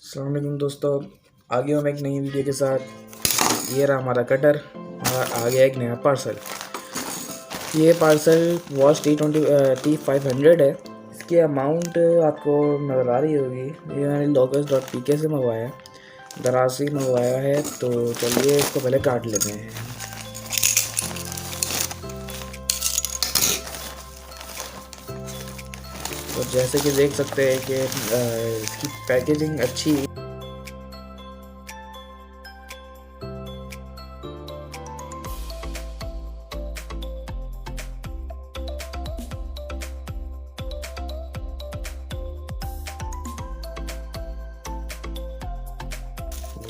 अस्सलाम वालेकुम दोस्तों, आ गया हम एक नई वीडियो के साथ। ये रहा हमारा कटर और आ गया एक नया पार्सल। ये पार्सल वॉच T500 है। इसकी अमाउंट आपको नज़र आ रही होगी। ये मैंने locals.pk से मंगवाया है, दराज से मंगवाया है। तो चलिए इसको पहले काट लेते हैं। तो जैसे कि देख सकते हैं कि इसकी पैकेजिंग अच्छी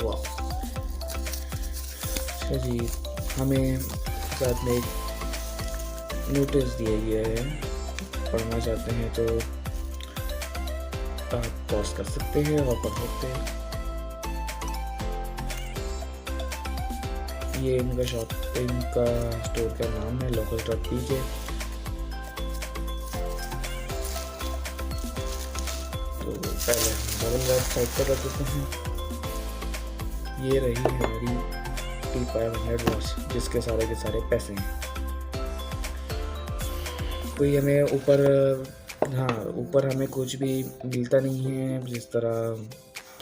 वाह। अच्छा जी, हमें साथ में एक नोटिस दिया गया है, पढ़ना चाहते हैं तो आप पॉज कर सकते हैं और पढ़ सकते हैं। ये इनका शॉपिंग का स्टोर का नाम है locals.pk। तो पहले डबल वेबसाइट पर रख देते हैं। ये रही हमारी T500 वॉच जिसके सारे के सारे पैसे हैं। कोई हमें ऊपर हमें कुछ भी मिलता नहीं है, जिस तरह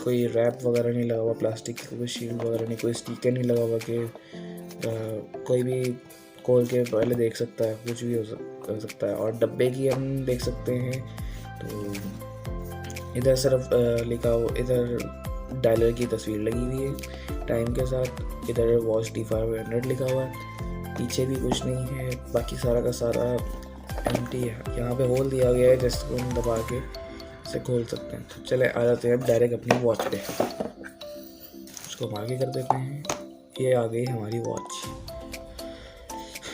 कोई रैप वगैरह नहीं लगा हुआ, प्लास्टिक की कोई शील्ड वगैरह नहीं, कोई स्टिकर नहीं लगा हुआ कि कोई भी खोल के पहले देख सकता है, कुछ भी हो सकता है। और डब्बे की हम देख सकते हैं तो इधर सिर्फ लिखा हुआ, इधर डायलर की तस्वीर लगी हुई है टाइम के साथ। इधर वॉच T500 लिखा हुआ है, पीछे भी कुछ नहीं है, बाकी सारा का सारा एम्प्टी है। यहाँ पे होल दिया गया है जिसको हम दबा के इसे खोल सकते हैं। तो चले आ जाते हैं अब डायरेक्ट अपनी वॉच पे। उसको हम आगे कर देते हैं। ये आ गई हमारी वॉच।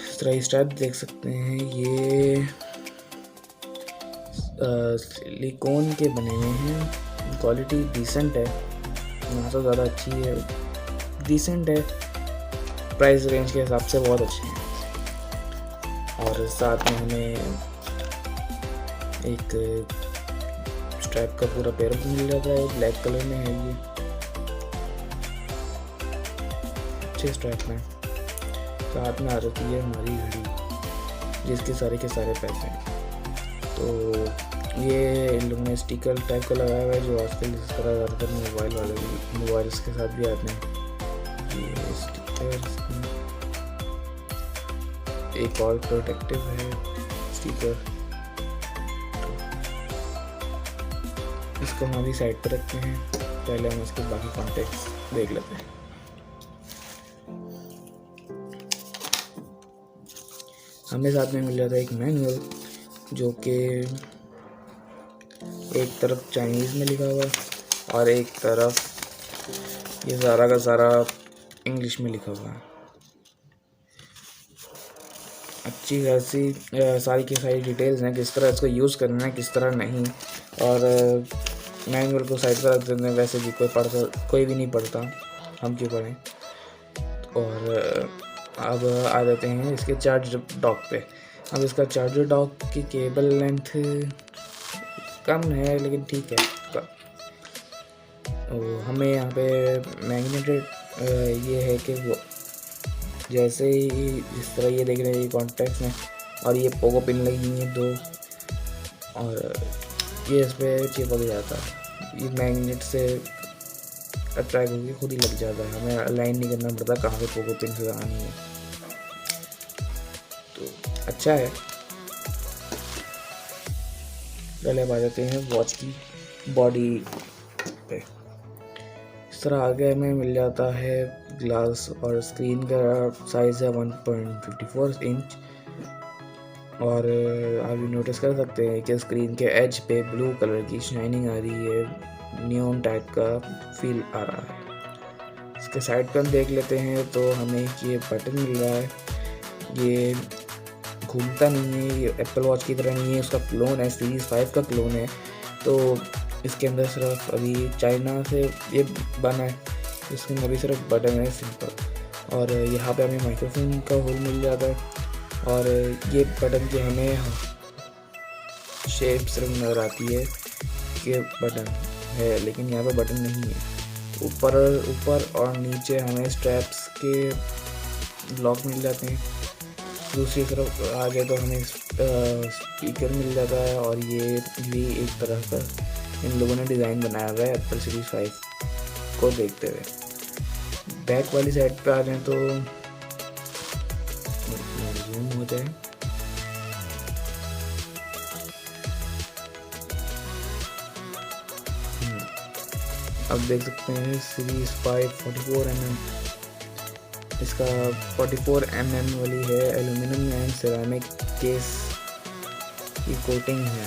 इस तरह स्ट्रैप देख सकते हैं, ये सिलिकॉन के बने हुए हैं। क्वालिटी डिसेंट है, ना तो ज़्यादा अच्छी है, डिसेंट है, प्राइस रेंज के हिसाब से बहुत अच्छे हैं। और साथ में हमें एक स्ट्रैप का पूरा पेयर भी मिल जाता है, ब्लैक कलर में है ये, अच्छे स्ट्रैप में। साथ में आ जाती है हमारी घड़ी जिसके सारे के सारे पैसे हैं। तो ये इन लोगों ने स्टिकर टाइप का लगाया हुआ है जो आजकल इस तरह ज़्यादातर मोबाइल्स के साथ भी आते हैं। ये स्टिकर एक और प्रोटेक्टिव है स्टिकर। तो इसको हम अभी साइड पर रखते हैं, पहले हम इसके बाकी कॉन्टेक्ट्स देख लेते हैं। हमें साथ में मिल जाता है एक मैनुअल जो कि एक तरफ चाइनीज़ में लिखा हुआ है और एक तरफ ये सारा का सारा इंग्लिश में लिखा हुआ है। अच्छी खासी सारी की सारी डिटेल्स हैं, किस तरह इसको यूज़ करना है किस तरह नहीं। और मैनुअल को साइड पर रख देते हैं, वैसे भी कोई भी नहीं पढ़ता, हम क्यों पढ़ें। और अब आ जाते हैं इसके चार्जर डॉक पे। अब इसका चार्जर डॉक की केबल लेंथ कम है लेकिन ठीक है। हमें यहाँ पे मैग्नेटेड ये है कि वो जैसे ही जिस तरह ये देख रहे हैं ये कॉन्टैक्ट्स में, और ये पोगो पिन लगी हैं दो, और ये इस पर चिपक जाता है। ये मैग्नेट से अट्रैक्ट होकर खुद ही लग जाता है, हमें अलाइन नहीं करना पड़ता कहाँ पे पोगो पिन से आनी है। तो अच्छा है। पहले अब आ जाते हैं वॉच की बॉडी पे। इस तरह आगे हमें मिल जाता है ग्लास, और स्क्रीन का साइज़ है 1.54 इंच। और आप भी नोटिस कर सकते हैं कि स्क्रीन के एज पे ब्लू कलर की शाइनिंग आ रही है, नियॉन टाइप का फील आ रहा है। इसके साइड पर हम देख लेते हैं तो हमें ये बटन मिल रहा है। ये घूमता नहीं है, ये एप्पल वॉच की तरह नहीं है, उसका क्लोन है, सीरीज़ 5 का क्लोन है। तो इसके अंदर सिर्फ अभी चाइना से ये बना है, इसके अंदर अभी सिर्फ बटन है सिंपल। और यहाँ पे हमें माइक्रोफोन का होल मिल जाता है, और ये बटन की हमें शेप सिर्फ नज़र आती है कि बटन है, लेकिन यहाँ पे बटन नहीं है। ऊपर ऊपर और नीचे हमें स्ट्रैप्स के ब्लॉक मिल जाते हैं। दूसरी तरफ आगे तो हमें स्पीकर मिल जाता है, और ये भी एक तरह का इन लोगों ने डिज़ाइन बनाया हुआ है एप्पल सीरीज 5 को देखते हुए। बैक वाली साइड पे आ जाएं तो जूम हो जाए, अब देख सकते हैं सीरीज 5 44mm। इसका 44mm वाली है, एल्यूमिनियम एंड सिरेमिक केस की कोटिंग है।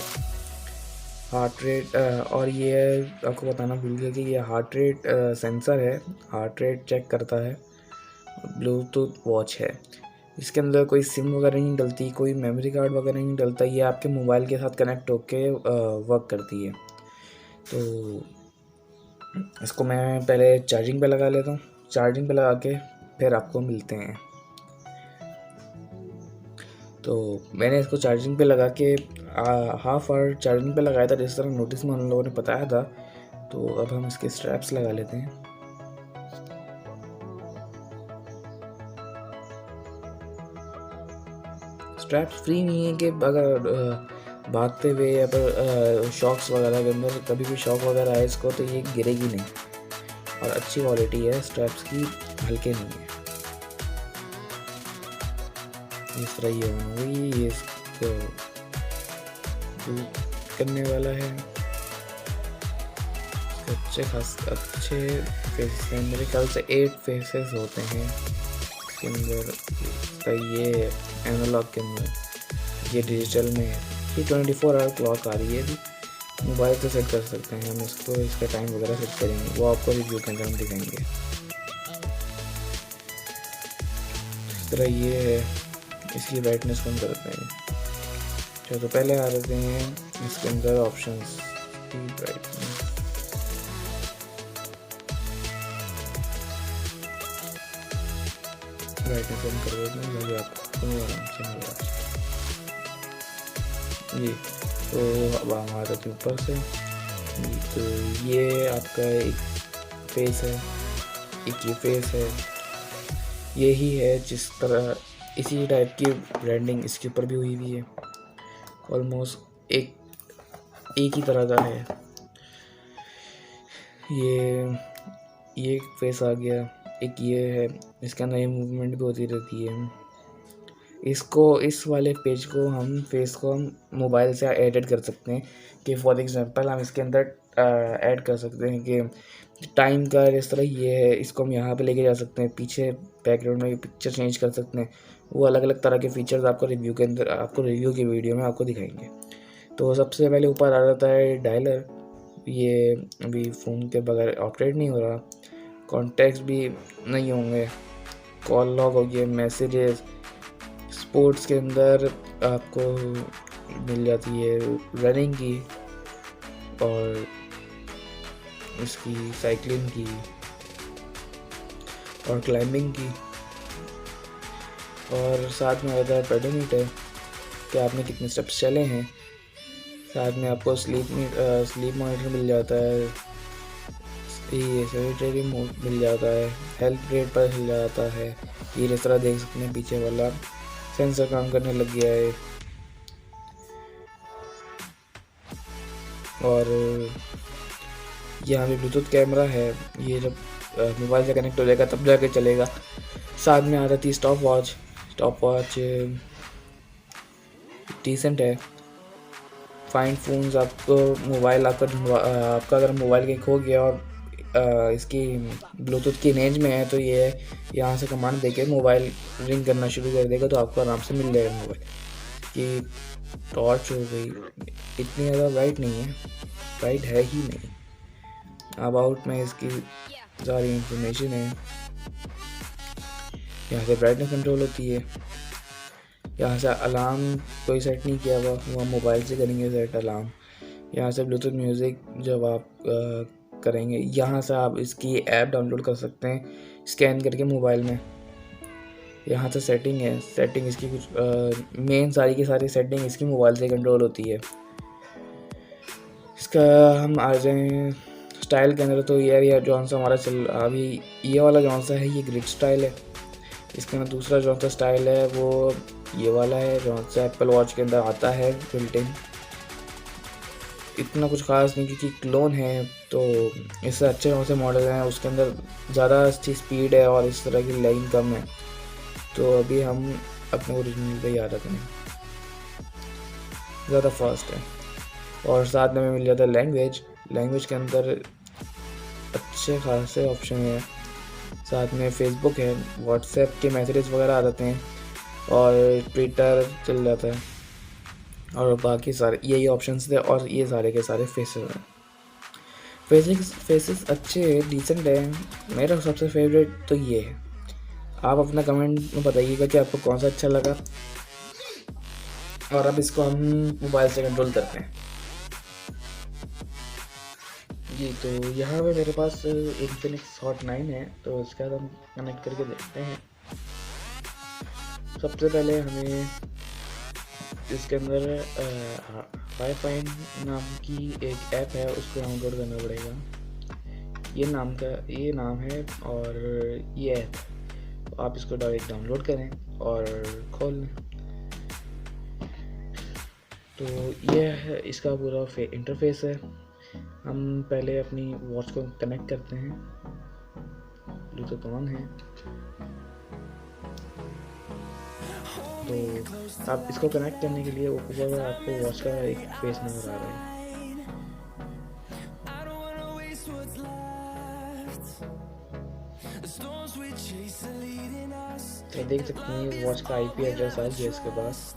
हार्ट रेट और ये आपको बताना भूल गया कि ये हार्ट रेट सेंसर है, हार्ट रेट चेक करता है। ब्लूटूथ वॉच है। इसके अंदर कोई सिम वगैरह नहीं डलती, कोई मेमोरी कार्ड वगैरह नहीं डलता, ये आपके मोबाइल के साथ कनेक्ट होके वर्क करती है। तो इसको मैं पहले चार्जिंग पे लगा लेता हूँ, चार्जिंग पे लगा के फिर आपको मिलते हैं। तो मैंने इसको चार्जिंग पे लगा के हाफ आवर चार्जिंग पे लगाया था, जिस तरह नोटिस में उन लोगों ने बताया था। तो अब हम इसके स्ट्रैप्स लगा लेते हैं। स्ट्रैप्स फ्री नहीं है कि अगर भागते हुए या पर शॉक्स वगैरह के अंदर कभी भी शॉक वगैरह आए इसको तो ये गिरेगी नहीं, और अच्छी क्वालिटी है स्ट्रैप्स की, हल्के नहीं है। इस तरह ये ऑन हुई, ये इसको करने वाला है। अच्छे फेसेस हैं, मेरे ख्याल से 8 फेसेस होते हैं इसके अंदर। इसका ये एनालॉग के अंदर, ये डिजिटल में है। ये 24 आवर क्लॉक आ रही है, अभी मोबाइल से सेट कर सकते हैं हम इसको, इसका टाइम वगैरह सेट करेंगे, वो आपको रिव्यू के अंदर हम दिखाएंगे। इस तरह ये है, इसकी ब्राइटनेस कम करते हैं। तो पहले आ रहे हैं इसके अंदर ऑप्शंस की ब्राइटनेस। ब्राइटनेस कम कर देते हैं ताकि आपको आराम से मिल जी। तो अब हमारा ऊपर से तो ये आपका एक फेस है, एक ये फेस है, यही है जिस तरह इसी टाइप की ब्रांडिंग इसके ऊपर भी हुई है। ऑलमोस्ट एक ही तरह का है। ये फेस आ गया, एक ये है, इसके अंदर ये मूवमेंट भी होती रहती है। इसको इस वाले पेज को हम फेस को हम मोबाइल से एडिट कर सकते हैं कि फॉर एग्जांपल हम इसके अंदर ऐड कर सकते हैं कि टाइम का इस तरह ये है, इसको हम यहाँ पे लेके जा सकते हैं, पीछे बैकग्राउंड में पिक्चर चेंज कर सकते हैं। वो अलग अलग तरह के फीचर्स आपको रिव्यू के अंदर, आपको रिव्यू की वीडियो में आपको दिखाएंगे। तो सबसे पहले ऊपर आ जाता है डायलर, ये अभी फ़ोन के बगैर ऑपरेट नहीं हो रहा। कॉन्टैक्ट्स भी नहीं होंगे, कॉल लॉग हो गया, मैसेजेस। स्पोर्ट्स के अंदर आपको मिल जाती है रनिंग की और इसकी साइकिलिंग की और क्लाइंबिंग की, और साथ में आता है पेडोमीटर कि आपने कितने स्टेप्स चले हैं। साथ में आपको स्लीप मॉनिटर मिल जाता है, ये सेनेटरी मोड मिल जाता है, हेल्थ रेट पर मिल जाता है। ये इस तरह देख सकते हैं पीछे वाला सेंसर काम करने लग गया है। और यहाँ पे ब्लूटूथ कैमरा है, ये जब मोबाइल से कनेक्ट हो जाएगा तब जाके चलेगा। साथ में आ जाती है स्टॉप वॉच डिसेंट है। फाइंड फोन्स, आपको मोबाइल आपका अगर मोबाइल कहीं खो गया और इसकी ब्लूटूथ की रेंज में है तो ये यहाँ से कमांड देके मोबाइल रिंग करना शुरू कर देगा, तो आपको आराम से मिल जाएगा मोबाइल। की टॉर्च हो गई, इतनी ज़्यादा ब्राइट नहीं है, ब्राइट है ही नहीं। अबाउट में इसकी सारी इंफॉर्मेशन है। यहाँ से ब्राइटनेस कंट्रोल होती है। यहाँ से अलार्म कोई सेट नहीं किया हुआ, वो मोबाइल से करेंगे सेट अलार्म। यहाँ से ब्लूटूथ म्यूज़िक जब आप करेंगे, यहाँ से आप इसकी ऐप डाउनलोड कर सकते हैं स्कैन करके मोबाइल में। यहाँ से सेटिंग है, सेटिंग इसकी कुछ मेन सारी की सारी सेटिंग इसकी मोबाइल से कंट्रोल होती है। इसका हम आ जाएँ स्टाइल के अंदर तो ये जौन सा हमारा चल अभी ये वाला जौन सा है ये ग्रिड स्टाइल है। इसके अंदर दूसरा जौन सा स्टाइल है वो ये वाला है जौन सा एप्पल वॉच के अंदर आता है बिल्ट इन। इतना कुछ खास नहीं क्योंकि क्लोन है, तो इससे अच्छे जौन से मॉडल हैं उसके अंदर ज़्यादा अच्छी स्पीड है और इस तरह की लैगिंग कम है। तो अभी हम अपने ओरिजिनल पे याद रखते हैं, ज़्यादा फास्ट है। और साथ में मिल जाता है लैंग्वेज के अंदर अच्छे खासे ऑप्शन है। साथ में फेसबुक है, व्हाट्सएप के मैसेजेस वगैरह आ जाते हैं और ट्विटर चल जाता है और बाकी सारे यही ऑप्शंस थे और ये सारे के सारे फेसेस हैं। फेसेस अच्छे डिसेंट है। मेरा सबसे फेवरेट तो ये है। आप अपना कमेंट में बताइएगा कि आपको कौन सा अच्छा लगा। और अब इसको हम मोबाइल से कंट्रोल करते हैं जी। तो यहाँ पे मेरे पास इन्फिनिक्स हॉट 9 है, तो इसका हम कनेक्ट करके देखते हैं। सबसे पहले हमें इसके अंदर वाईफाई नाम की एक ऐप है, उसको डाउनलोड करना पड़ेगा। ये नाम है और ये ऐप, तो आप इसको डायरेक्ट डाउनलोड करें और खोल लें। तो ये है इसका पूरा इंटरफेस है। हम पहले अपनी वॉच को कनेक्ट करते हैं, ब्लूटूथ ऑन है। तो आप इसको कनेक्ट करने के लिए ऊपर आपको वॉच का एक फेस नज़र आ रहा है। तो देख सकते हैं वॉच का IP एड्रेस आ गया इसके पास।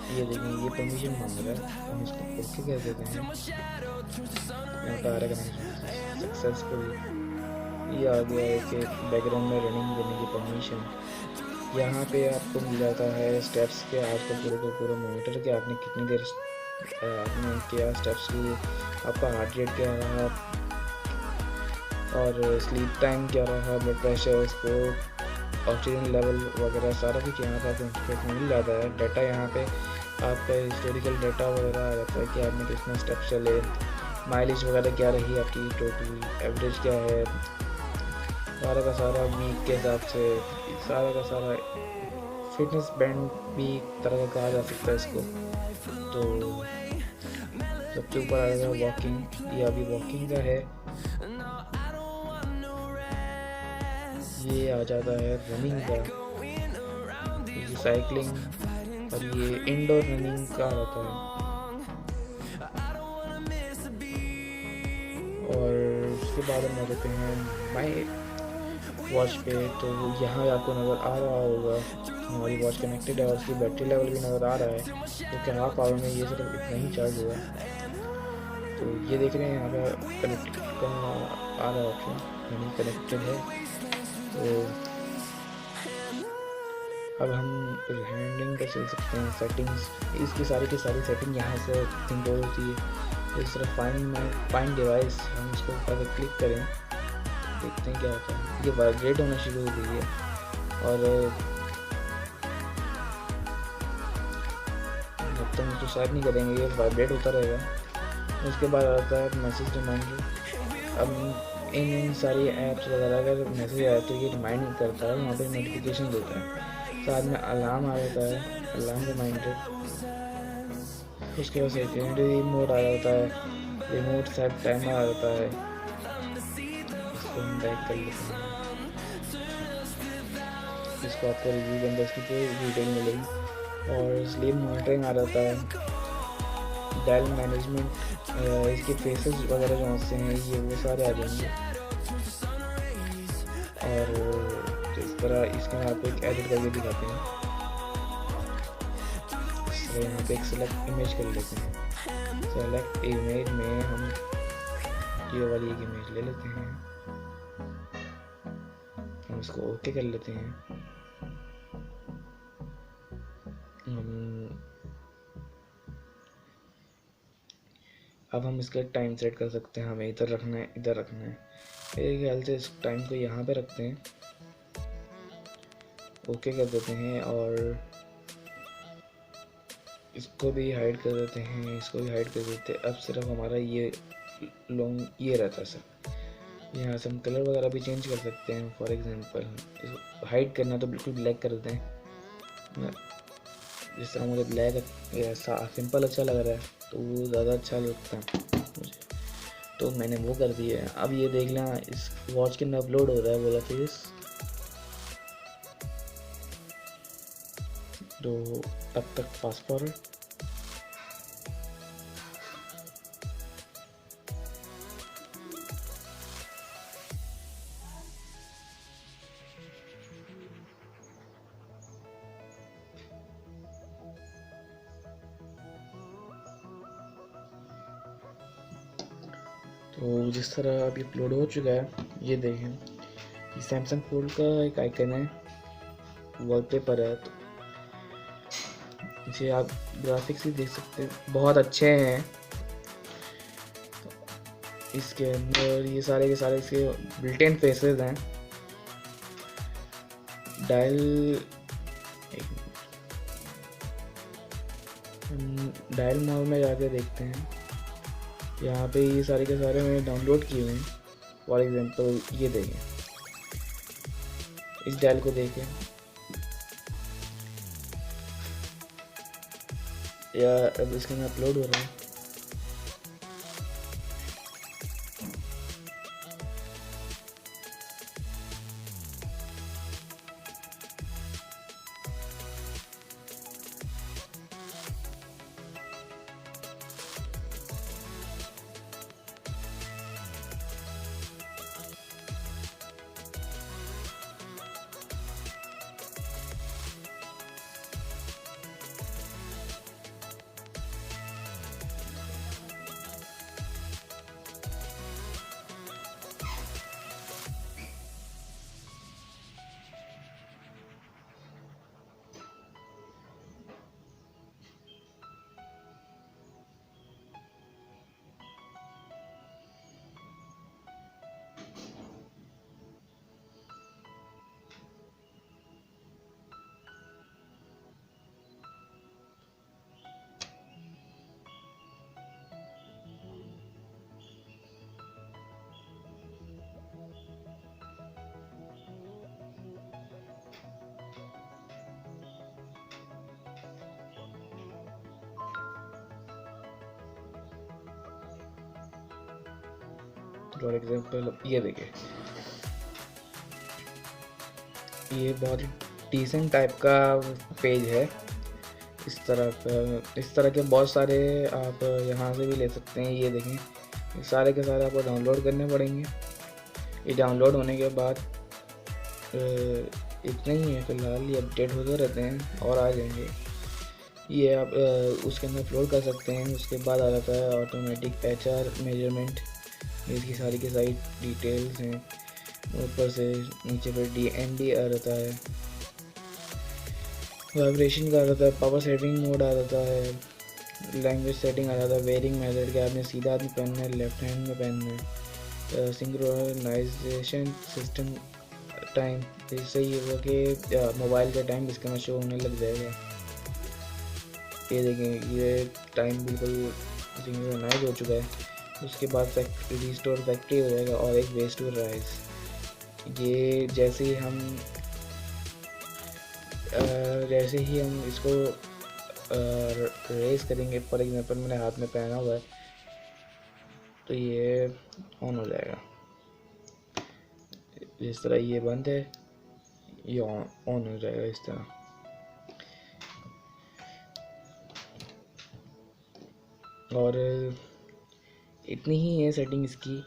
ये देखें, ये परमिशन मांग रहा है, हम इसको ओके कर देते हैं। यहाँ पर आ रहा है सक्सेसफुल। ये आ गया है कि बैकग्राउंड में रनिंग करने की परमिशन। यहाँ पे आपको मिल जाता है स्टेप्स के आज का पूरा मॉनिटर कि आपने कितनी देर आपने किया स्टेप्स की, आपका हार्ट रेट क्या रहा और स्लीप टाइम क्या रहा, blood pressure, sport, oxygen level वगैरह सारा कुछ यहाँ पर आपको मिल जाता है। डाटा यहाँ पे आपका हिस्टोरिकल डाटा वगैरह आ जाता है कि आपने कितने स्टेप्स चले, माइलेज वगैरह क्या रही आपकी, टोटल एवरेज क्या है, सारा का सारा वीक के हिसाब से सारा का सारा फिटनेस बैंड भी एक तरह का कहा जा सकता है इसको। तो सबसे ऊपर आ जाएगा वॉकिंग, ये अभी वॉकिंग का है। ये आ जाता है रनिंग का, ये साइकिलिंग, और ये इंडोर रनिंग का होता है। और उसके बाद हम आ जाते हैं माई वॉच पे। तो यहाँ आपको नज़र आ रहा होगा हमारी वॉच कनेक्टेड है और उसकी बैटरी लेवल भी नज़र आ रहा है, क्योंकि तो हाफ आवर में ये सिर्फ इतना ही चार्ज हुआ। तो ये देख रहे हैं यहाँ पर कनेक्टेड का आ रहा है ऑप्शन, यानी कनेक्टेड है। तो अब हम हैंडलिंग का चल सकते हैं, सेटिंग्स, इसकी सारी की सारी सेटिंग यहाँ से कंट्रोल होती है। इस तरह फाइंड डिवाइस, हम इसको अगर क्लिक करें देखते हैं क्या होता है। ये वाइब्रेट होना शुरू हो गई है और जब तक इसको स्टार्ट नहीं करेंगे ये वाइब्रेट होता रहेगा। उसके बाद आता है मैसेज रिमाइंडर। अब इन सारी ऐप्स वगैरह अगर मैसेज आया तो ये रिमाइंड करता है, वहाँ पर नोटिफिकेशन देता है। साथ में अलार्म आ जाता है, अलार्म रिमाइंडर। उसके बाद सेकेंडरी मोड आ जाता है, रिमोट सेट टाइमर आ जाता है। इसको हम बैक कर लेते हैं, इसको आपको रिव्यू के अंदर इसकी पूरी डिटेल मिलेगी। और स्लीप मॉनिटरिंग आ जाता है, डायल मैनेजमेंट, इसके फेसेस वगैरह जो से हैं ये वो सारे आ जाएंगे। और इस तरह इसके आपको एक एडिट करके दिखाते हैं। इस तरह यहाँ पे एक सेलेक्ट इमेज कर लेते हैं। सेलेक्ट इमेज में हम ये वाली एक इमेज ले लेते हैं, हम इसको ओके कर लेते हैं। अब हम इसका टाइम सेट कर सकते हैं, हमें इधर रखना है इधर रखना है। मेरे ख्याल से इस टाइम को यहाँ पे रखते हैं ओके कर देते हैं और इसको भी हाइड कर देते हैं, इसको भी हाइड कर देते हैं। अब सिर्फ हमारा ये लॉन्ग ये रहता है सर। यहाँ से हम कलर वगैरह भी चेंज कर सकते हैं। फॉर एग्जांपल इसको हाइड करना तो बिल्कुल ब्लैक कर देते हैं। जिस तरह मुझे ब्लैक सिंपल अच्छा लग रहा है तो वो ज़्यादा अच्छा लगता है मुझे, तो मैंने वो कर दिया है। अब ये देख लेना इस वॉच के अंदर अपलोड हो रहा है वाला फेस, तो तब तक फास्ट फॉरवर्ड। तो जिस तरह अभी अपलोड हो चुका है, ये देखें ये सैमसंग फोल्ड का एक आइकन है, वॉलपेपर है। तो इसे आप ग्राफिक्स भी देख सकते हैं, बहुत अच्छे हैं। इसके अंदर ये सारे के सारे इसके बिल्ट इन फेसेस हैं। डायल मोड में जाके देखते हैं। यहाँ पे ये सारे के सारे मैंने डाउनलोड किए हुए हैं। फॉर एग्जांपल ये देखें, इस डायल को देखें, या अब इसके अंदर अपलोड हो रहा है। फॉर एग्जांपल ये देखिए, ये बहुत ही डिसेंट टाइप का पेज है। इस तरह के बहुत सारे आप यहाँ से भी ले सकते हैं। ये देखें, ये सारे के सारे आपको डाउनलोड करने पड़ेंगे। ये डाउनलोड होने के बाद इतना ही है फ़िलहाल, ये अपडेट होते रहते हैं और आ जाएंगे। ये आप उसके अंदर अपलोड कर सकते हैं। उसके बाद आ जाता है ऑटोमेटिक एचआर मेजरमेंट, इसकी सारी की सारी डिटेल्स हैं। ऊपर से नीचे पर DND आ जाता है, वाइब्रेशन का आ जाता है, पावर सेटिंग मोड आ जाता है, लैंग्वेज सेटिंग आ जाता है, वेयरिंग मेथड के आपने सीधा हाथ में पहनना है, लेफ्ट हैंड में पहनना है, सिंक्रोनाइजेशन सिस्टम टाइम, इससे ये होगा कि मोबाइल का टाइम इसके में शो होने लग जाएगा। ये देखें, ये टाइम बिल्कुल सिंक्रोनाइज हो चुका है। उसके बाद रिस्टोर फैक्ट्री हो जाएगा और एक वेस्ट टू राइस। ये जैसे ही हम इसको रेस करेंगे, फॉर एग्जांपल मैंने हाथ में पहना हुआ है, तो ये ऑन हो जाएगा। जिस तरह ये बंद है, ये ऑन हो जाएगा इस तरह। और इतनी ही है सेटिंग इसकी।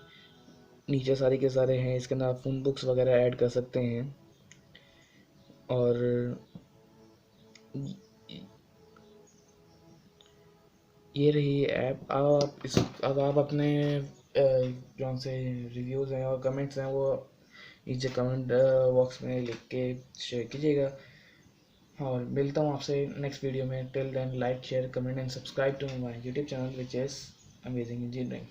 नीचे सारे के सारे हैं, इसके अंदर आप फ़ोन बुक्स वगैरह ऐड कर सकते हैं। और ये रही ऐप। अब आप अपने जो से रिव्यूज़ हैं और कमेंट्स हैं वो नीचे कमेंट बॉक्स में लिख के शेयर कीजिएगा। और मिलता हूँ आपसे नेक्स्ट वीडियो में। Till then, like, share, comment and subscribe to my YouTube channel which is amazing engineering.